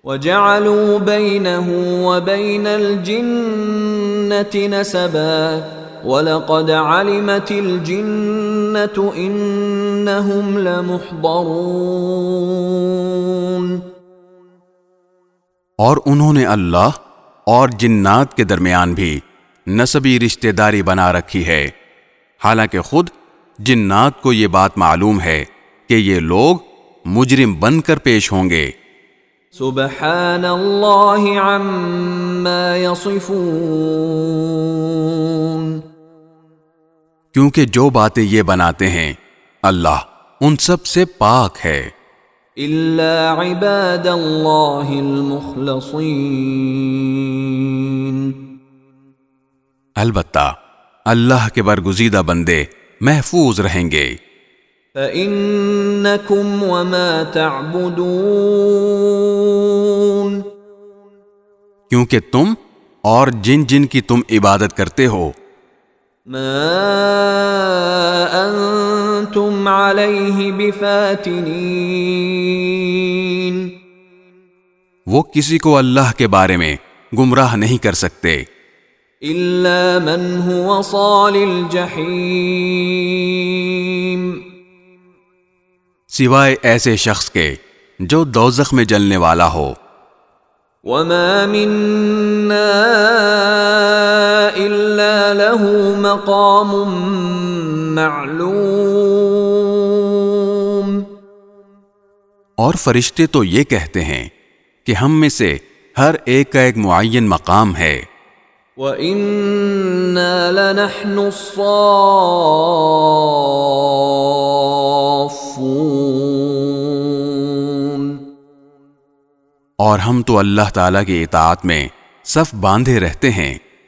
وَجَعَلُوا بَيْنَهُ وَبَيْنَ الْجِنَّةِ نَسَبًا وَلَقَدْ عَلِمَتِ الْجِنَّةُ إِنَّهُمْ لَمُحْضَرُونَ۔ اور انہوں نے اللہ اور جنات کے درمیان بھی نسبی رشتہ داری بنا رکھی ہے، حالانکہ خود جنات کو یہ بات معلوم ہے کہ یہ لوگ مجرم بن کر پیش ہوں گے۔ سبحان اللہ عما یصفون، کیونکہ جو باتیں یہ بناتے ہیں اللہ ان سب سے پاک ہے، الا عباد اللہ المخلصین، البتہ اللہ کے برگزیدہ بندے محفوظ رہیں گے۔ فَإِنَّكُمْ وَمَا تَعْبُدُونَ، کیونکہ تم اور جن جن کی تم عبادت کرتے ہو ما انتم علیہ بفاتنین، وہ کسی کو اللہ کے بارے میں گمراہ نہیں کر سکتے الا من هو صال الجحیم، سوائے ایسے شخص کے جو دوزخ میں جلنے والا ہو۔ وما منا الا له مقام معلوم، اور فرشتے تو یہ کہتے ہیں کہ ہم میں سے ہر ایک کا ایک معین مقام ہے۔ وَإِنَّا لَنَحْنُ الصَّافُّونَ، اور ہم تو اللہ تعالیٰ کی اطاعت میں صف باندھے رہتے ہیں۔